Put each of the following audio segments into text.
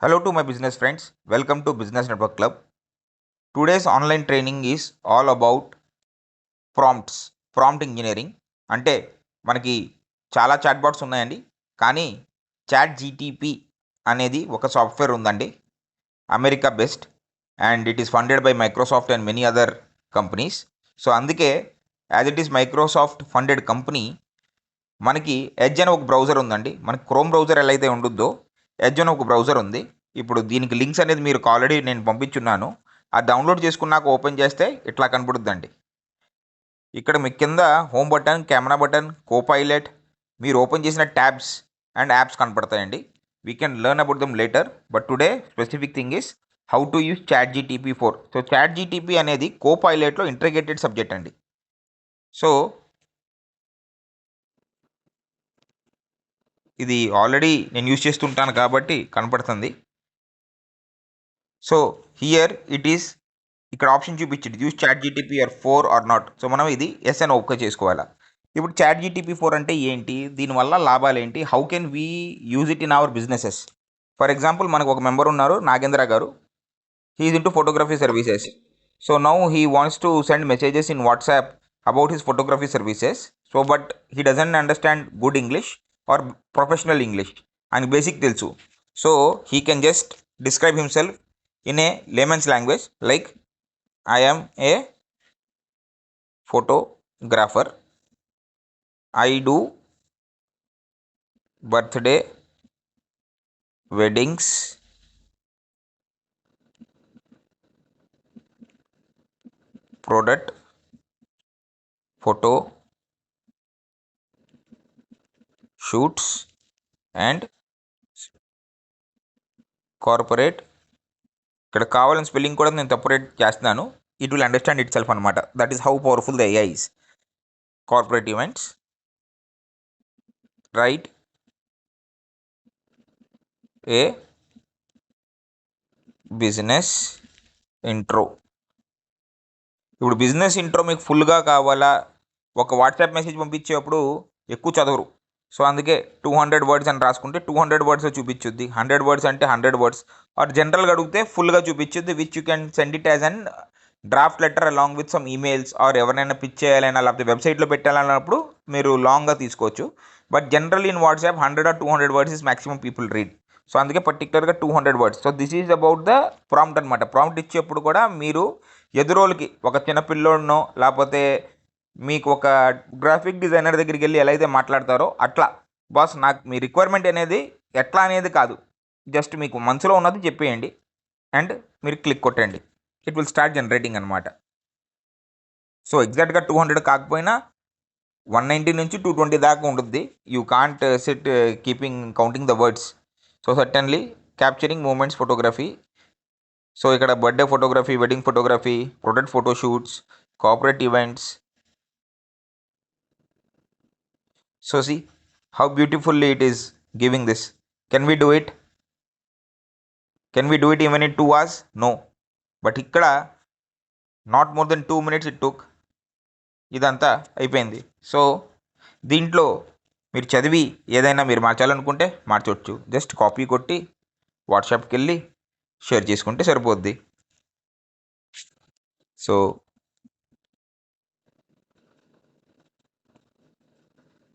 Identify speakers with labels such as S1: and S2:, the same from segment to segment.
S1: Hello to my business friends. Welcome to Business Network Club. Today's online training is all about prompt engineering. అంటే మనకి చాలా chat bots ఉన్నాయండి. కానీ chat జీటీపీ అనేది ఒక సాఫ్ట్వేర్ ఉందండి. America based and it is funded by Microsoft and many other companies. So అందుకే as it is Microsoft funded company మనకి ఎడ్జ్ అని ఒక బ్రౌజర్ ఉందండి. మనకి క్రోమ్ బ్రౌజర్ ఎలా అయితే ఉంటుందో ఎడ్జ్ అని ఒక బ్రౌజర్ ఉంది. ఇప్పుడు దీనికి లింక్స్ అనేది మీరు ఆల్రెడీ నేను పంపించున్నాను. అది డౌన్లోడ్ చేసుకున్నాక ఓపెన్ చేస్తే ఇట్లా కనపడుద్దండి. ఇక్కడ మీ కింద home button, camera button, Copilot, మీరు ఓపెన్ చేసిన ట్యాబ్స్ అండ్ యాప్స్ కనపడతాయండి. We can learn about them later, but today specific thing is how to use chat జీటీపీ 4. సో చాట్ జీటీపీ అనేది కోపైలట్లో ఇంటిగ్రేటెడ్ సబ్జెక్ట్ అండి. సో ఇది ఆల్రెడీ నేను యూజ్ చేస్తుంటాను కాబట్టి కనపడుతుంది. సో హియర్ ఇట్ ఈస్ ఇక్కడ ఆప్షన్ చూపించింది యూజ్ చాట్ జీటీపీ 4 ఆర్ నాట్. సో మనం ఇది ఎస్ అని ఓకే చేసుకోవాలా. ఇప్పుడు చాట్ జీటీపీ 4 అంటే ఏంటి, దీనివల్ల లాభాలు ఏంటి, how can we use it in our businesses. For example మనకు ఒక మెంబర్ ఉన్నారు, నాగేంద్ర గారు. He is into photography services. So now he wants to send messages in WhatsApp about his photography services. So but he doesn't understand good English are professional English. ఆయనకి basic తెలుసు. So he can just describe himself in a layman's language like I am a photographer. I do birthday, weddings, product, photo shoots and corporate. ఇక్కడ కావాలని spelling కూడా నేను separate చేస్తున్నాను. It will understand itself అనమాట. That is how powerful the AI is. Corporate events, right a business intro. ఇప్పుడు business intro మీకు ఫుల్గా కావాలా, ఒక వాట్సాప్ మెసేజ్ పంపించేటప్పుడు ఎక్కువ చదవరు. సో అందుకే 200 వర్డ్స్ అని రాసుకుంటే 200 వర్డ్స్ చూపించుద్ది. 100 వర్డ్స్ అంటే 100 వర్డ్స్. ఆర్ జనరల్గా అడిగితే ఫుల్గా చూపించుద్ది, which you can send it as an draft letter along with some emails or ఎవరైనా పిచ్ చేయాలైనా లేకపోతే వెబ్సైట్లో పెట్టాలన్నప్పుడు మీరు లాంగ్గా తీసుకోవచ్చు. But general in WhatsApp 100 or 200 words is maximum people read. So అందుకే పర్టికులర్గా 200 words. So this is about the prompt అనమాట. ప్రాంప్ట్ ఇచ్చేప్పుడు కూడా మీరు ఎదురోళ్ళకి ఒక చిన్నపిల్లోడినో లేకపోతే మీకు ఒక గ్రాఫిక్ డిజైనర్ దగ్గరికి వెళ్ళి ఎలా అయితే మాట్లాడతారో అట్లా, బాస్ నాకు మీ రిక్వైర్మెంట్ అనేది ఎట్లా అనేది కాదు, జస్ట్ మీకు మనసులో ఉన్నది చెప్పేయండి అండ్ మీరు క్లిక్ కొట్టండి. ఇట్ విల్ స్టార్ట్ జనరేటింగ్ అనమాట. సో ఎగ్జాక్ట్గా 200 కాకపోయినా 190 నుంచి 220 దాకా ఉంటుంది. You can't sit keeping counting the words. So certainly capturing moments photography. So ఇక్కడ birthday photography, wedding photography, product photoshoots, corporate events. So see how beautifully it is giving this. Can we do it? Can we do it even in 2 hours? No. But ఇక్కడ not more than 2 minutes it took. ఇదంతా అయిపోయింది. So దీంట్లో మీరు చదివి ఏదైనా మీరు మార్చాలనుకుంటే మార్చవచ్చు. Just copy కొట్టి వాట్సాప్కి వెళ్ళి షేర్ చేసుకుంటే సరిపోద్ది. సో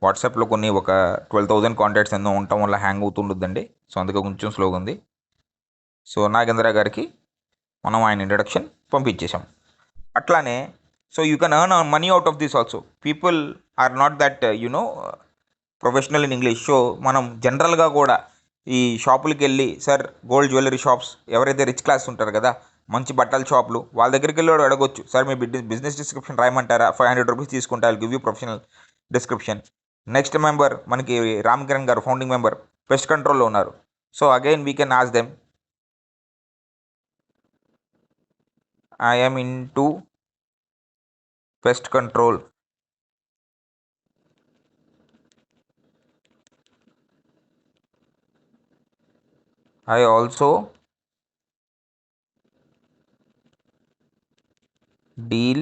S1: వాట్సాప్లో కొన్ని ఒక 12,000 కాంటాక్ట్స్ ఎన్నో ఉండటం వల్ల హ్యాంగ్ అవుతుండొద్దండి. సో అందుకే కొంచెం స్లోగా ఉంది. సో నాగేంద్ర గారికి మనం ఆయన ఇంట్రడక్షన్ పంపించేసాం. అట్లానే so you can earn money out of this also. People are not that professional in English. So మనం జనరల్గా కూడా ఈ షాపులకి వెళ్ళి, సార్ గోల్డ్ జ్యువెలరీ షాప్స్ ఎవరైతే రిచ్ క్లాస్ ఉంటారు కదా, మంచి బట్టల షాపులు, వాళ్ళ దగ్గరికి వెళ్ళి అడగొచ్చు, సార్ మీ బిజినెస్ డిస్క్రిప్షన్ రాయమంటారా, 500 రూపీస్ తీసుకుంటే I give you professional description. Next member మనకి Ram Kiran garu, founding member, pest కంట్రోల్లో ఉన్నారు. So again we can ask them, I am into pest control. I also deal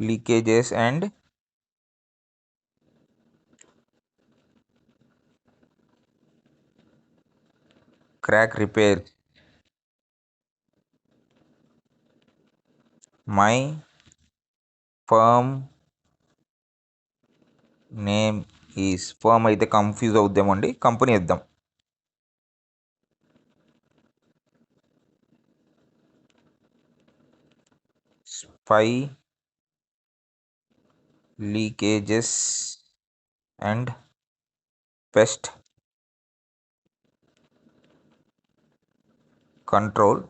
S1: leakages and crack repair. My firm name is, firm అయితే confuse అవుద్దామండి, company ఇద్దాం. Spy leakages and pest control,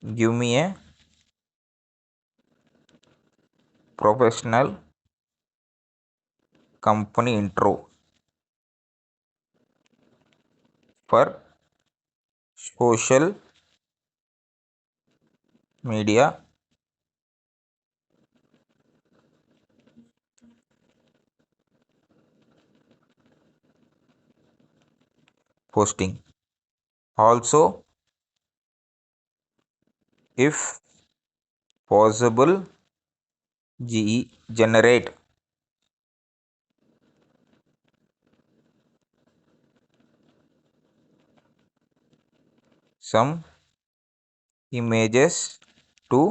S1: give me a professional company intro for social media posting. Also, if possible, generate some images to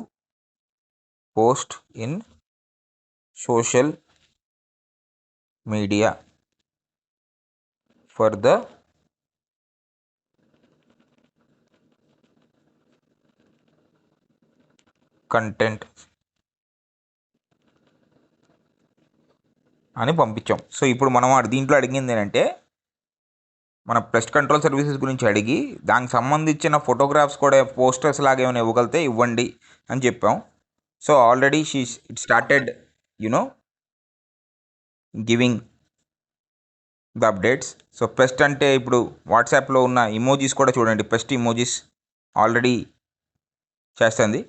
S1: post in social media for the content అని పంపించాం. So ఇప్పుడు మనం దీంట్లో అడిగింది ఏంటంటే, మన pest control services గురించి అడిగి దానికి సంబంధించిన ఫోటోగ్రాఫ్స్ కూడా పోస్టర్స్ లాగా ఏమైనా ఇవ్వగలితే ఇవ్వండి అని చెప్పాం. So already it started giving the updates. So pest అంటే ఇప్పుడు వాట్సాప్లో ఉన్న ఇమోజీస్ కూడా చూడండి, పెస్ట్ ఇమోజీస్ ఆల్రెడీ చేస్తుంది.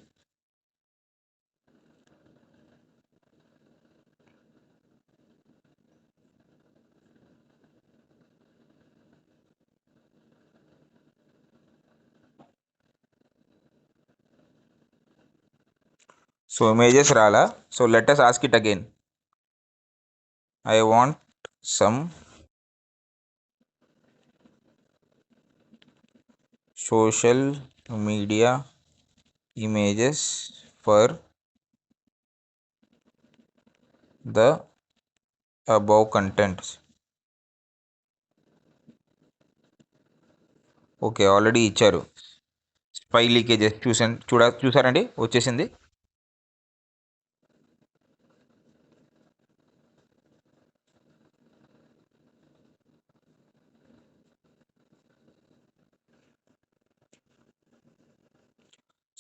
S1: సో ఇమేజెస్ రాలా. So let us ask it again. I want some social media images for the above contents. Okay, already ఇచ్చారు. Spy leakages చూసారండి, వచ్చేసింది.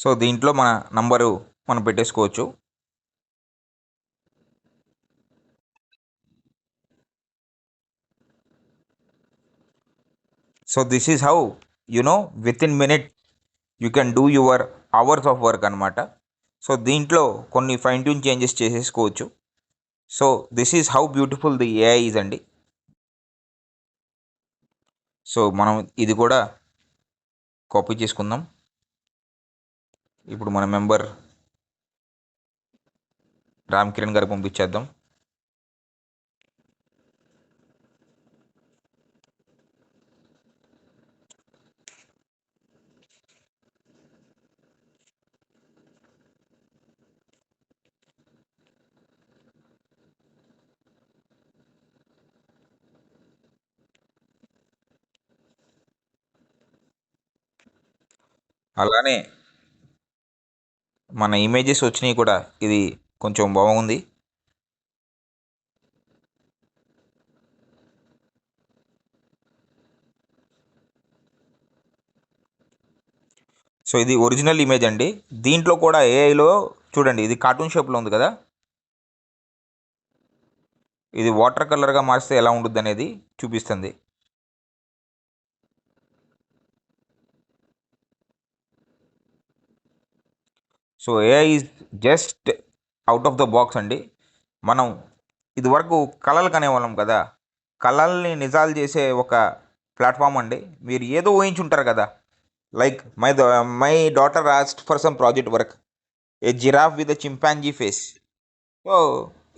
S1: సో దీంట్లో మన నంబరు మనం పెట్టేసుకోవచ్చు. So this is how with in minute you can do your hours of work అనమాట. So దీంట్లో కొన్ని ఫైన్ ట్యూన్ చేంజెస్ చేసేసుకోవచ్చు. So this is how beautiful the AI is అండి. సో మనం ఇది కూడా కాపీ చేసుకుందాం. ఇప్పుడు మన మెంబర్ రామ్ కిరణ్ గారికి పంపించేద్దాం. అలానే మన ఇమేజెస్ వచ్చినాయి కూడా, ఇది కొంచెం బాగుంది. సో ఇది ఒరిజినల్ ఇమేజ్ అండి. దీంట్లో కూడా ఏఐలో చూడండి, ఇది కార్టూన్ షేప్లో ఉంది కదా, ఇది వాటర్ కలర్గా మార్చితే ఎలా ఉంటుంది అనేది చూపిస్తుంది. So AI is just out of the box అండి. మనం ఇదివరకు కళలు కనేవాళ్ళం కదా, కళల్ని నిజాలు చేసే ఒక ప్లాట్ఫామ్ అండి. మీరు ఏదో ఊహించుంటారు కదా, like my daughter asked for some project work. a giraffe with a chimpanzee face. So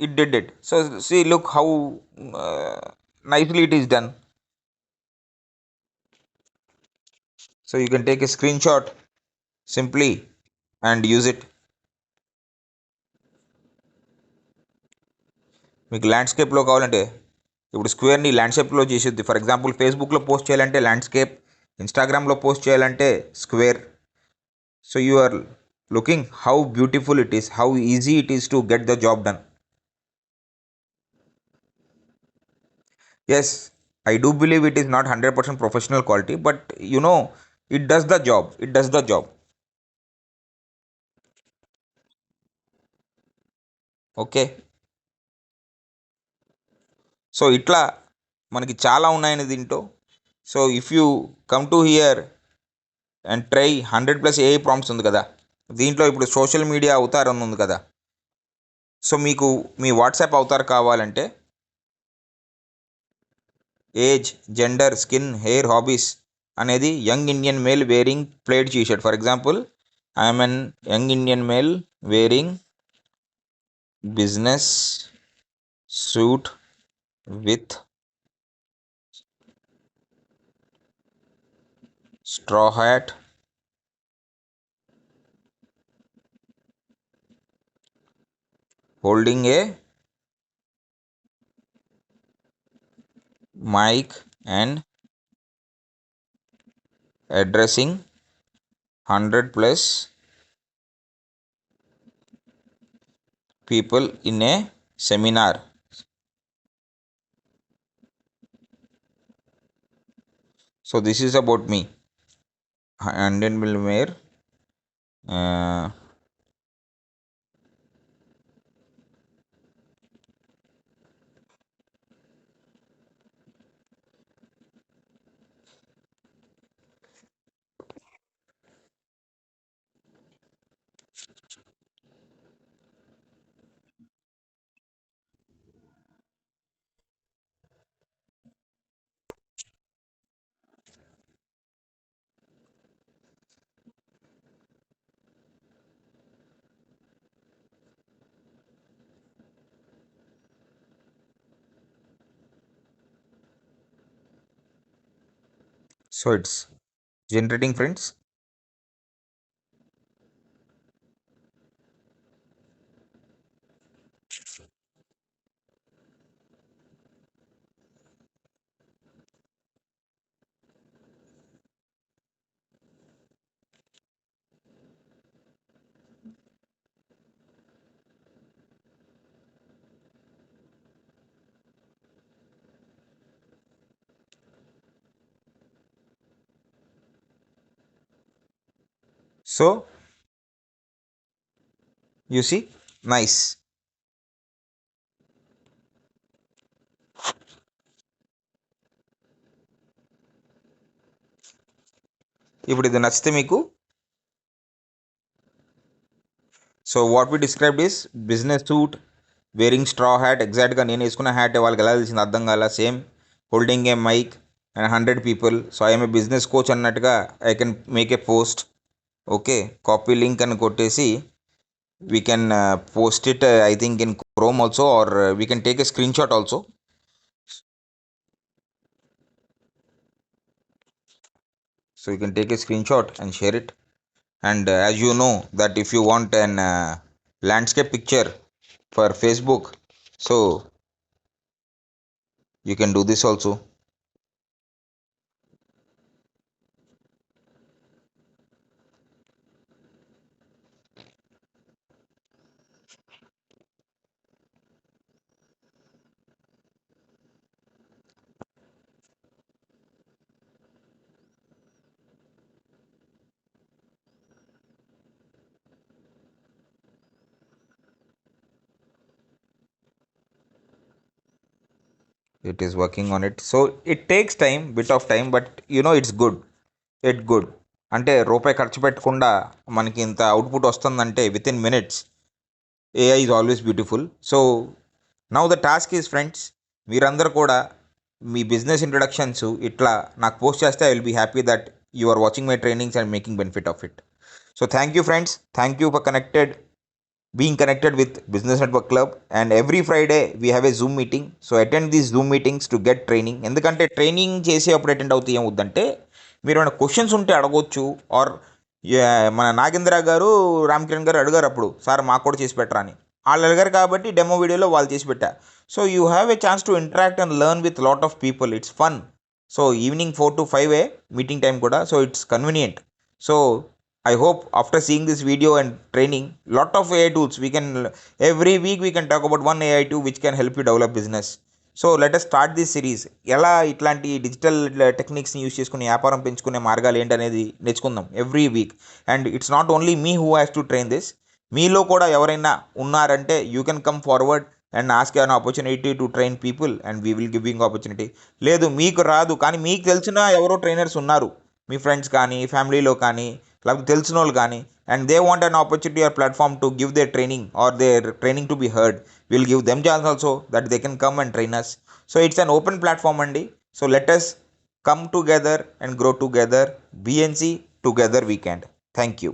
S1: it did it. So see, look how nicely it is done. So you can take a screenshot simply and use it. మీకు ల్యాండ్స్కేప్లో కావాలంటే ఇప్పుడు స్క్వేర్ని ల్యాండ్స్కేప్లో చేసేది. For example ఫేస్బుక్లో post చేయాలంటే landscape, ఇన్స్టాగ్రామ్లో post చేయాలంటే square. So you are looking how beautiful it is, how easy it is to get the job done. Yes, I do believe it is not 100% professional quality, but it does the job. It does the job. Okay. So ఇట్లా మనకి చాలా ఉన్నాయని దీంట్లో. So if you come to hear and try 100+ AI prompts ఉంది కదా, దీంట్లో ఇప్పుడు social media Avatar అని ఉంది కదా. సో మీకు మీ వాట్సాప్ అవతార్ కావాలంటే age, gender, skin, hair, hobbies అనేది young Indian male wearing plaid T-shirt. For example, I'm an young Indian male wearing business suit with straw hat, holding a mic and addressing 100+ people in a seminar. So this is about me, Indian Milmer. So it's generating, friends. So you see, nice. ఇప్పుడు ఇది నచ్చితే మీకు, so what we described is business suit, wearing straw hat. ఎగ్జాక్ట్గా నేను వేసుకున్న hat వాళ్ళకి ఎలా తెలిసింది అర్థం కాల. Same, holding a mic and 100 people. So I'm a business coach అన్నట్టుగా I can make a post. Okay, copy link అని కొట్టేసి we can post it, I think in Chrome also, or we can take a screenshot also. So you can take a screenshot and share it. And as you know that if you want an landscape picture for Facebook, so you can do this also. It is working on it. So it takes time, bit of time, but it's good. It good. అంటే రూపాయి ఖర్చు పెట్టకుండా మనకి ఇంత output వస్తుందంటే within minutes. AI is always beautiful. So now the task is, friends, మీరందరూ కూడా మీ బిజినెస్ ఇంట్రడక్షన్స్ ఇట్లా నాకు పోస్ట్ చేస్తే I will be happy that you are watching my trainings and making benefit of it. So thank you, friends. Thank you for connected. being connected with Business Network Club, and every Friday we have a Zoom meeting. So attend these Zoom meetings to get training. ఎందుకంటే training చేసేటప్పుడు attend అవుతే ఏమవుద్దంటే మీరు ఏమైనా questions ఉంటే అడగొచ్చు. Are మన నాగేంద్ర గారు రామ్ కిరణ్ గారు అడిగారు అప్పుడు, సార్ మాకు కూడా చేసి పెట్టరా అని. వాళ్ళు అడిగారు కాబట్టి డెమో వీడియోలో వాళ్ళు చేసి పెట్టా. So you have a chance to interact and learn with lot of people. It's fun. So evening 4 to 5 meeting time కూడా. So it's convenient. So I hope after seeing this video and training, lot of AI tools we can, every week we can talk about one AI tool which can help you develop business. So let us start this series. ఎలా ఇట్లాంటి digital టెక్నిక్స్ని use చేసుకుని వ్యాపారం పెంచుకునే మార్గాలు ఏంటనేది నేర్చుకుందాం every week. And it's not only me who has to train this. మీలో కూడా ఎవరైనా ఉన్నారంటే you can come forward and ask an opportunity to train people and we will giving opportunity. లేదు మీకు రాదు కానీ మీకు తెలిసిన ఎవరో ట్రైనర్స్ ఉన్నారు, మీ ఫ్రెండ్స్ కానీ ఫ్యామిలీలో కానీ లేకపోతే తెలిసిన వాళ్ళు కానీ, and they want an opportunity or platform to give their training or their training to be heard, will give them chance also that they can come and train us. So it's an open platform అండి. So let us come together and grow together. BNC together we can. Thank you.